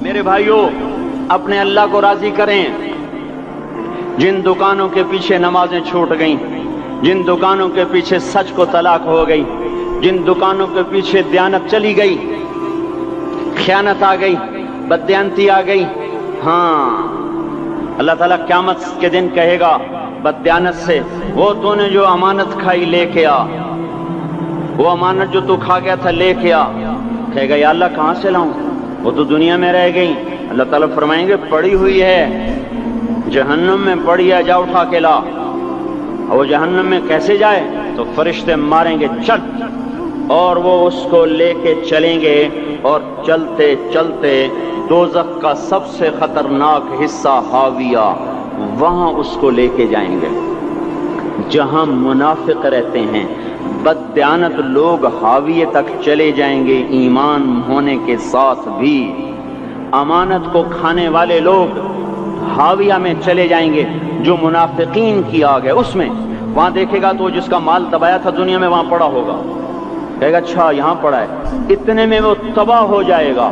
میرے بھائیوں، اپنے اللہ کو راضی کریں۔ جن دکانوں کے پیچھے نمازیں چھوٹ گئیں، جن دکانوں کے پیچھے سچ کو طلاق ہو گئی، جن دکانوں کے پیچھے دیانت چلی گئی، خیانت آ گئی، بددیانتی آ گئی، ہاں اللہ تعالیٰ قیامت کے دن کہے گا بددیانت سے، وہ تو نے جو امانت کھائی لے کے آ، وہ امانت جو تو کھا گیا تھا لے کے آ۔ کہے گا یا اللہ کہاں سے لاؤں، وہ تو دنیا میں رہ گئی۔ اللہ تعالیٰ فرمائیں گے پڑی ہوئی ہے جہنم میں، پڑی ہے، جا اٹھا کے لا۔ وہ جہنم میں کیسے جائے؟ تو فرشتے ماریں گے چل، اور وہ اس کو لے کے چلیں گے، اور چلتے چلتے دوزخ کا سب سے خطرناک حصہ حاویہ، وہاں اس کو لے کے جائیں گے جہاں منافق رہتے ہیں۔ بددیانت لوگ حاویے تک چلے جائیں گے ایمان ہونے کے ساتھ بھی۔ امانت کو کھانے والے لوگ حاویہ میں چلے جائیں گے، جو منافقین کی آگ ہے اس میں۔ وہاں دیکھے گا تو جس کا مال دبایا تھا دنیا میں وہاں پڑا ہوگا، کہے گا اچھا یہاں پڑا ہے، اتنے میں وہ تباہ ہو جائے گا،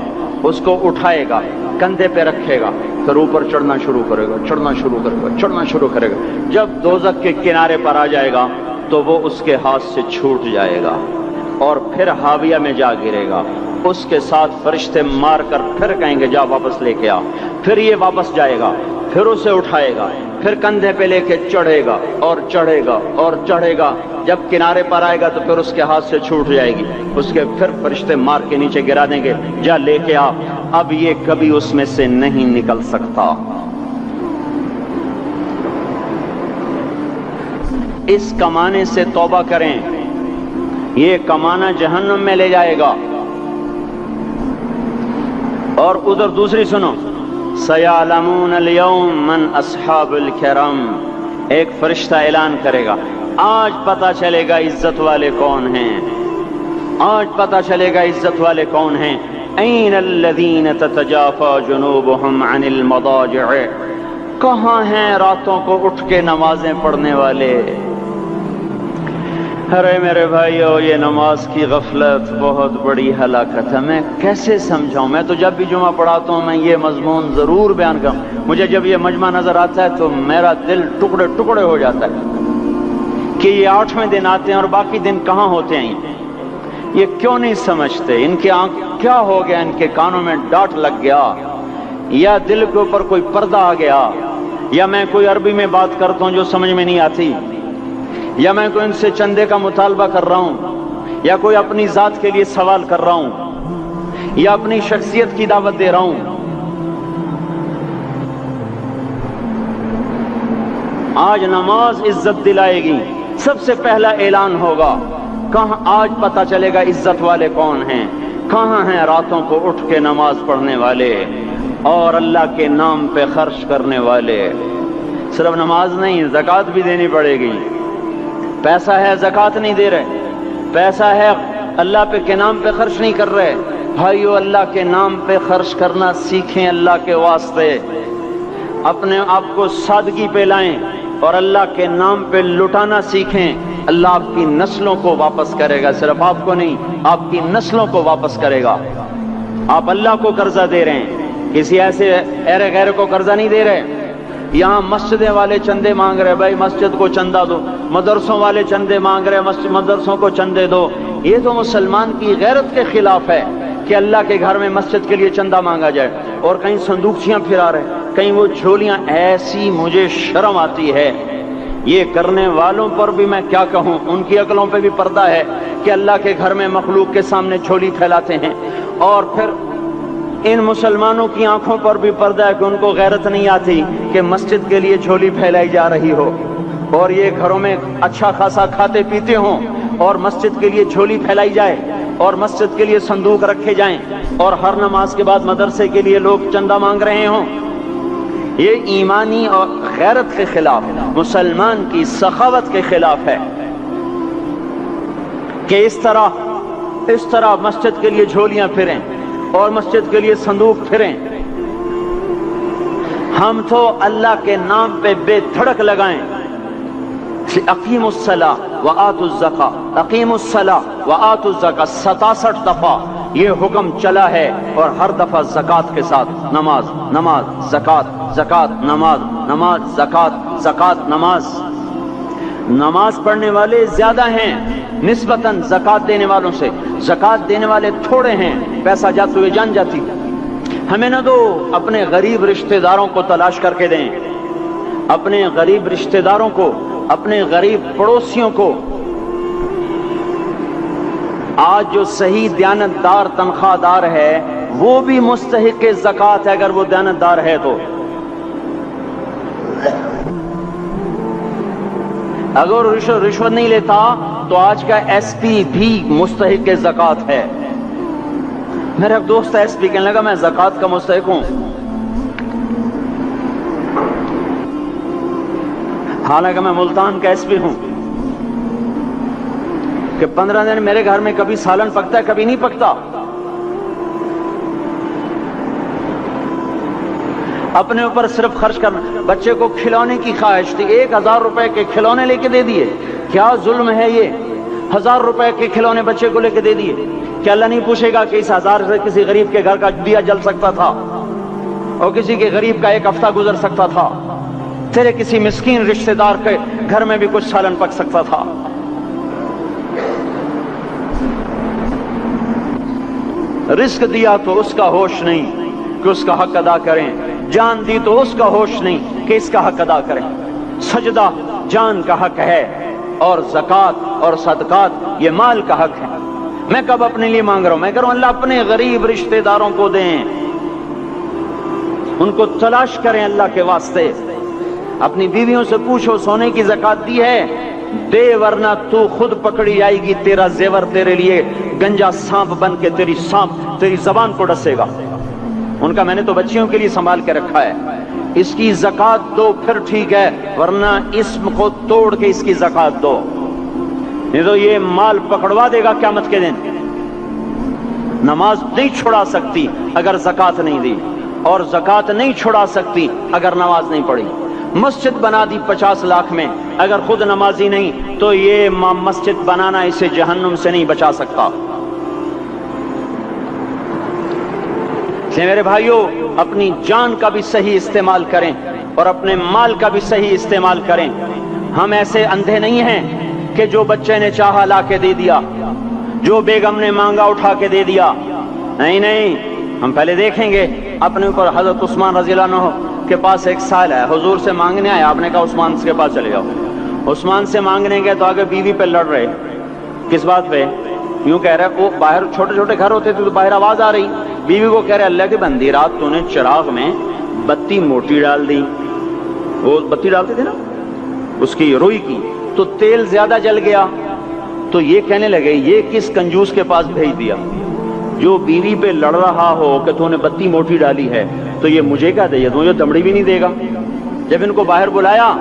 اس کو اٹھائے گا، کندھے پہ رکھے گا، پھر اوپر چڑھنا شروع کرے گا، چڑھنا شروع کرے گا، چڑھنا شروع کرے گا۔ جب دوزخ کے کنارے پر آ جائے گا تو وہ اس کے ہاتھ سے چھوٹ جائے گا اور پھر حاویہ میں جا گرے گا۔ اس کے ساتھ فرشتے مار کر پھر کہیں گے جا واپس لے کے آ، پھر یہ واپس جائے گا، پھر اسے اٹھائے گا، پھر کندھے پہ لے کے چڑھے گا اور چڑھے گا اور چڑھے گا۔ جب کنارے پر آئے گا تو پھر اس کے ہاتھ سے چھوٹ جائے گی، اس کے پھر فرشتے مار کے نیچے گرا دیں گے، جا لے کے آ۔ اب یہ کبھی اس میں سے نہیں نکل سکتا۔ اس کمانے سے توبہ کریں، یہ کمانا جہنم میں لے جائے گا۔ اور ادھر دوسری سنو، سَيَعْلَمُونَ الْيَوْمَ مَنْ أَصْحَابُ الْكِرَامِ، ایک فرشتہ اعلان کرے گا آج پتہ چلے گا عزت والے کون ہیں، آج پتہ چلے گا عزت والے کون ہیں۔ أَيْنَ الَّذِينَ تَتَجَافَى جُنُوبُهُمْ عَنِ الْمَضَاجِعِ، کہاں ہیں راتوں کو اٹھ کے نمازیں پڑھنے والے؟ ارے میرے بھائیو، یہ نماز کی غفلت بہت بڑی ہلاکت ہے۔ میں کیسے سمجھاؤں؟ میں تو جب بھی جمعہ پڑھاتا ہوں میں یہ مضمون ضرور بیان کروں۔ مجھے جب یہ مجمع نظر آتا ہے تو میرا دل ٹکڑے ٹکڑے ہو جاتا ہے کہ یہ 8ویں دن آتے ہیں اور باقی دن کہاں ہوتے ہیں؟ یہ کیوں نہیں سمجھتے؟ ان کے آنکھ کیا ہو گیا؟ ان کے کانوں میں ڈانٹ لگ گیا، یا دل کے اوپر کوئی پردہ آ گیا، یا میں کوئی عربی میں بات کرتا ہوں جو سمجھ میں نہیں آتی، یا میں کوئی ان سے چندے کا مطالبہ کر رہا ہوں، یا کوئی اپنی ذات کے لیے سوال کر رہا ہوں، یا اپنی شخصیت کی دعوت دے رہا ہوں۔ آج نماز عزت دلائے گی، سب سے پہلا اعلان ہوگا، کہاں آج پتہ چلے گا عزت والے کون ہیں، کہاں ہیں راتوں کو اٹھ کے نماز پڑھنے والے اور اللہ کے نام پہ خرچ کرنے والے۔ صرف نماز نہیں، زکوٰۃ بھی دینی پڑے گی۔ پیسہ ہے زکوٰۃ نہیں دے رہے، پیسہ ہے اللہ پہ کے نام پہ خرچ نہیں کر رہے۔ بھائیو، اللہ کے نام پہ خرچ کرنا سیکھیں، اللہ کے واسطے اپنے آپ کو سادگی پہ لائیں اور اللہ کے نام پہ لٹانا سیکھیں۔ اللہ آپ کی نسلوں کو واپس کرے گا، صرف آپ کو نہیں، آپ کی نسلوں کو واپس کرے گا۔ آپ اللہ کو قرضہ دے رہے ہیں، کسی ایسے غیر کو قرضہ نہیں دے رہے۔ یہاں مسجدیں والے چندے مانگ رہے، بھائی مسجد کو چندہ دو، مدرسوں والے چندے مانگ رہے، مدرسوں کو چندے دو۔ یہ تو مسلمان کی غیرت کے خلاف ہے کہ اللہ کے گھر میں مسجد کے لیے چندہ مانگا جائے، اور کہیں صندوقچیاں پھرا رہے، کہیں وہ جھولیاں۔ ایسی مجھے شرم آتی ہے، یہ کرنے والوں پر بھی میں کیا کہوں، ان کی عقلوں پہ بھی پردہ ہے کہ اللہ کے گھر میں مخلوق کے سامنے جھولی پھیلاتے ہیں، اور پھر ان مسلمانوں کی آنکھوں پر بھی پردہ ہے کہ ان کو غیرت نہیں آتی کہ مسجد کے لیے جھولی پھیلائی جا رہی ہو، اور یہ گھروں میں اچھا خاصا کھاتے پیتے ہوں اور مسجد کے لیے جھولی پھیلائی جائے اور مسجد کے لیے صندوق رکھے جائیں، اور ہر نماز کے بعد مدرسے کے لیے لوگ چندہ مانگ رہے ہوں۔ یہ ایمانی اور غیرت کے خلاف، مسلمان کی سخاوت کے خلاف ہے کہ اس طرح مسجد کے لیے جھولیاں پھریں اور مسجد کے لیے صندوق پھریں۔ ہم تو اللہ کے نام پہ بے دھڑک لگائیں، اقیموا الصلاۃ وآتوا الزکاۃ، اقیموا الصلاۃ وآتوا الزکاۃ 67 دفعہ یہ حکم چلا ہے اور ہر دفعہ زکوٰۃ کے ساتھ نماز نماز زکوٰۃ زکوٰۃ نماز نماز زکوٰۃ زکوٰۃ نماز. نماز پڑھنے والے زیادہ ہیں نسبتاً زکوٰۃ دینے والوں سے. زکوٰۃ دینے والے تھوڑے ہیں، پیسہ جاتے ہوئے جان جاتی. ہمیں نہ دو، اپنے غریب رشتہ داروں کو تلاش کر کے دیں، اپنے غریب رشتہ داروں کو، اپنے غریب پڑوسیوں کو. آج جو صحیح دیانتدار تنخواہ دار ہے وہ بھی مستحق زکوٰۃ ہے اگر وہ دیانتدار ہے تو. اگر رشوت نہیں لیتا تو آج کا ایس پی بھی مستحق زکوٰۃ ہے. میرا ایک دوست ایس پی کہنے لگا میں زکوٰۃ کا مستحق ہوں، حالانکہ میں ملتان کا ایس پی ہوں، کہ 15 دن میرے گھر میں کبھی سالن پکتا ہے کبھی نہیں پکتا. اپنے اوپر صرف خرچ کرنا. بچے کو کھلونے کی خواہش تھی، 1000 روپے کے کھلونے لے کے دے دیے. کیا ظلم ہے یہ؟ 1000 روپے کے کھلونے بچے کو لے کے دے دیے. کہ اللہ نہیں پوچھے گا کہ اس 1000 سے کسی غریب کے گھر کا دیا جل سکتا تھا اور کسی کے غریب کا ایک ہفتہ گزر سکتا تھا، تیرے کسی مسکین رشتہ دار کے گھر میں بھی کچھ سالن پک سکتا تھا. رزق دیا تو اس کا ہوش نہیں کہ اس کا حق ادا کریں، جان دی تو اس کا ہوش نہیں کہ اس کا حق ادا کریں. سجدہ جان کا حق ہے اور زکوٰۃ اور صدقات یہ مال کا حق ہے. میں کب اپنے لیے مانگ رہا ہوں؟ میں کہہ رہا ہوں اللہ اپنے غریب رشتہ داروں کو دیں، ان کو تلاش کریں اللہ کے واسطے. اپنی بیویوں سے پوچھو سونے کی زکوٰۃ دی ہے؟ دے ورنہ تو خود پکڑی جائے گی، تیرا زیور تیرے لیے گنجا سانپ بن کے تیری زبان کو ڈسے گا. ان کا میں نے تو بچیوں کے لیے سنبھال کے رکھا ہے. اس کی زکوٰۃ دو پھر ٹھیک ہے، ورنہ اسم کو توڑ کے اس کی زکوٰۃ دو، نہیں تو یہ مال پکڑوا دے گا قیامت کے دن. نماز نہیں چھڑا سکتی اگر زکوٰۃ نہیں دی، اور زکوٰۃ نہیں چھڑا سکتی اگر نماز نہیں پڑھی. مسجد بنا دی 50 لاکھ میں، اگر خود نمازی نہیں تو یہ مسجد بنانا اسے جہنم سے نہیں بچا سکتا. میرے بھائیوں، اپنی جان کا بھی صحیح استعمال کریں اور اپنے مال کا بھی صحیح استعمال کریں. ہم ایسے اندھے نہیں ہیں کہ جو بچے نے چاہا لا کے دے دیا، جو بیگم نے مانگا اٹھا کے دے دیا. نہیں نہیں، ہم پہلے دیکھیں گے اپنے اوپر. حضرت عثمان رضی اللہ عنہ کے پاس ایک سائل ہے، حضور سے مانگنے آیا. آپ نے کہا عثمان کے پاس چلے جاؤ. عثمان سے مانگنے گئے تو آگے بیوی پہ لڑ رہے. کس بات پہ؟ یوں کہہ رہے وہ باہر چھوٹے چھوٹے گھر ہوتے تھے تو باہر آواز آ رہی. بیوی کو کہہ رہے اللہ کی بندی رات تو نے چراغ میں بتی موٹی ڈال دی. وہ بتی ڈالتے تھے نا اس کی روئی کی، تو تیل زیادہ جل گیا. تو یہ کہنے لگے یہ کس کنجوس کے پاس بھیج دیا؟ جو بیوی پہ لڑ رہا ہو کہ تو نے بتی موٹی ڈالی ہے تو یہ مجھے کیا دے گا؟ تو مجھے دمڑی بھی نہیں دے گا. جب ان کو باہر بلایا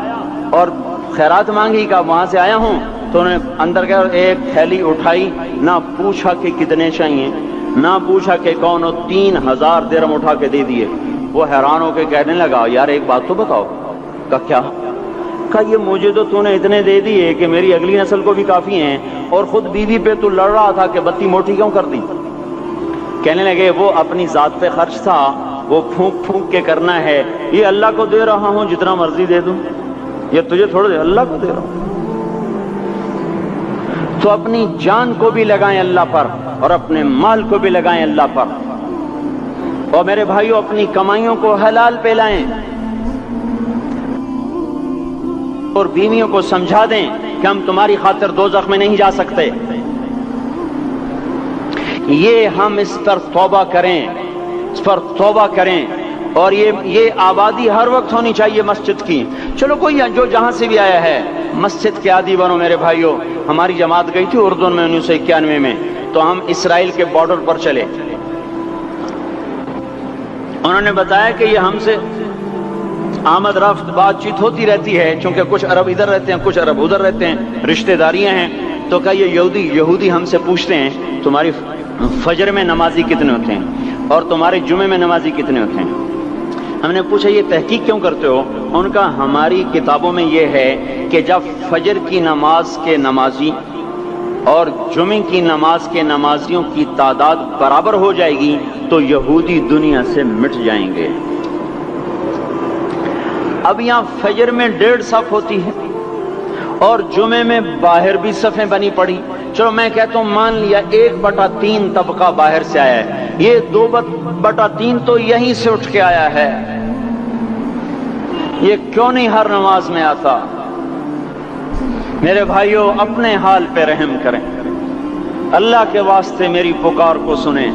اور خیرات مانگی کہ وہاں سے آیا ہوں، تو انہوں نے اندر گیا ایک تھیلی اٹھائی، نہ پوچھا کہ کتنے چاہیے، نہ پوچھا کہ کون ہو، 3000 درہم اٹھا کے دے دیے. وہ حیران ہو کے کہنے لگا یار ایک بات تو بتاؤ. کہا کیا؟ کہا یہ مجھے تو نے اتنے دے دیے کہ میری اگلی نسل کو بھی کافی ہیں، اور خود بیوی پہ تو لڑ رہا تھا کہ بتی موٹی کیوں کر دی. کہنے لگے وہ اپنی ذات پہ خرچ تھا، وہ پھونک پھونک کے کرنا ہے. یہ اللہ کو دے رہا ہوں جتنا مرضی دے دوں، یہ تجھے تھوڑا دے، اللہ کو دے رہا ہوں. تو اپنی جان کو بھی لگائیں اللہ پر اور اپنے مال کو بھی لگائیں اللہ پر. اور میرے بھائیوں اپنی کمائیوں کو حلال پہ لائیں اور بیویوں کو سمجھا دیں کہ ہم تمہاری خاطر دوزخ میں نہیں جا سکتے. یہ ہم اس پر توبہ کریں، اس پر توبہ کریں. اور یہ آبادی ہر وقت ہونی چاہیے مسجد کی. چلو کوئی جو جہاں سے بھی آیا ہے مسجد کے عادی بنو میرے بھائیوں. ہماری جماعت گئی تھی اردن میں 1991 میں، تو ہم اسرائیل کے بارڈر پر چلے. انہوں نے بتایا کہ یہ ہم سے آمد رفت بات چیت ہوتی رہتی ہے، چونکہ کچھ عرب ادھر رہتے ہیں کچھ عرب ادھر رہتے ہیں، رشتہ داریاں ہیں. تو کہا یہ یہودی ہم سے پوچھتے ہیں تمہاری فجر میں نمازی کتنے ہوتے ہیں اور تمہارے جمعے میں نمازی کتنے ہوتے ہیں. ہم نے پوچھا یہ تحقیق کیوں کرتے ہو؟ ان کا ہماری کتابوں میں یہ ہے کہ جب فجر کی نماز کے نمازی اور جمعے کی نماز کے نمازیوں کی تعداد برابر ہو جائے گی تو یہودی دنیا سے مٹ جائیں گے۔ اب یہاں فجر میں 1.5 صف ہوتی ہے اور جمعے میں باہر بھی صفیں بنی پڑی، چلو میں کہتا ہوں مان لیا 1/3 طبقہ باہر سے آیا ہے، یہ 2/3 تو یہیں سے اٹھ کے آیا ہے، یہ کیوں نہیں ہر نماز میں آتا؟ میرے بھائیوں اپنے حال پہ رحم کریں، اللہ کے واسطے میری پکار کو سنیں۔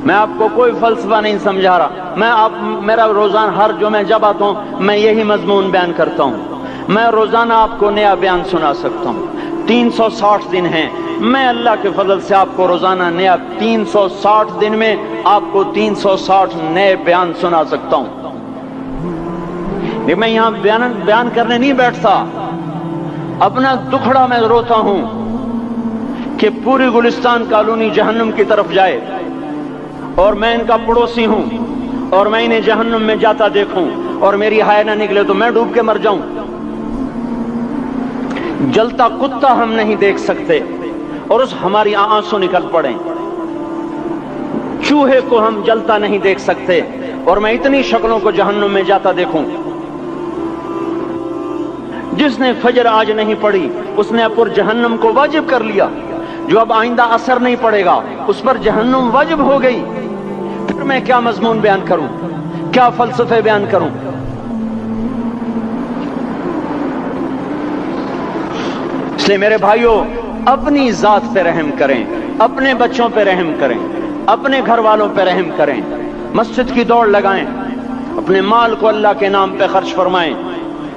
میں آپ کو کوئی فلسفہ نہیں سمجھا رہا، میرا روزانہ ہر جمعہ جب آتا ہوں میں یہی مضمون بیان کرتا ہوں، میں روزانہ آپ کو نیا بیان سنا سکتا ہوں۔ 360 دن ہیں، میں اللہ کے فضل سے آپ کو روزانہ نیا 360 دن میں آپ کو 360 نئے بیان سنا سکتا ہوں۔ میں یہاں بیان کرنے نہیں بیٹھتا، اپنا دکھڑا میں روتا ہوں کہ پوری گلستان کالونی جہنم کی طرف جائے اور میں ان کا پڑوسی ہوں اور میں انہیں جہنم میں جاتا دیکھوں اور میری ہائے نہ نکلے تو میں ڈوب کے مر جاؤں۔ جلتا کتا ہم نہیں دیکھ سکتے اور اس ہماری آنسو نکل پڑیں، چوہے کو ہم جلتا نہیں دیکھ سکتے اور میں اتنی شکلوں کو جہنم میں جاتا دیکھوں۔ جس نے فجر آج نہیں پڑھی اس نے پر جہنم کو واجب کر لیا، جو اب آئندہ اثر نہیں پڑے گا اس پر جہنم واجب ہو گئی، پھر میں کیا مضمون بیان کروں، کیا فلسفے بیان کروں؟ اس لیے میرے بھائیوں اپنی ذات پہ رحم کریں، اپنے بچوں پہ رحم کریں، اپنے گھر والوں پہ رحم کریں، مسجد کی دوڑ لگائیں، اپنے مال کو اللہ کے نام پہ خرچ فرمائیں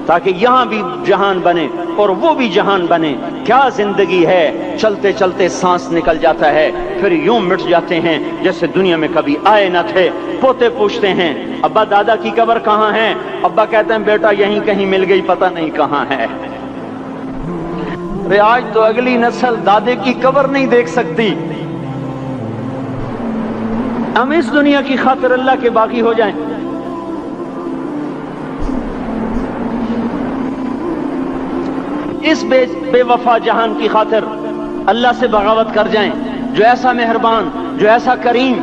تاکہ یہاں بھی جہان بنے اور وہ بھی جہان بنے۔ کیا زندگی ہے، چلتے چلتے سانس نکل جاتا ہے پھر یوں مٹ جاتے ہیں جیسے دنیا میں کبھی آئے نہ تھے۔ پوتے پوچھتے ہیں ابا دادا کی قبر کہاں ہے؟ ابا کہتے ہیں بیٹا یہیں کہیں مل گئی، پتہ نہیں کہاں ہے۔ آج تو اگلی نسل دادے کی قبر نہیں دیکھ سکتی، ہم اس دنیا کی خاطر اللہ کے باقی ہو جائیں۔ اس بے وفا جہان کی خاطر اللہ سے بغاوت کر جائیں جو ایسا مہربان، جو ایسا کریم۔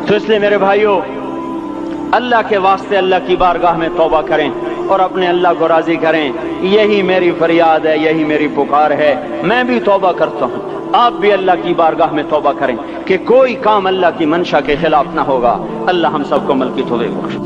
تو اس لیے میرے بھائیوں اللہ کے واسطے اللہ کی بارگاہ میں توبہ کریں اور اپنے اللہ کو راضی کریں، یہی میری فریاد ہے، یہی میری پکار ہے۔ میں بھی توبہ کرتا ہوں، آپ بھی اللہ کی بارگاہ میں توبہ کریں کہ کوئی کام اللہ کی منشا کے خلاف نہ ہوگا۔ اللہ ہم سب کو عمل کی توفیق بخشے۔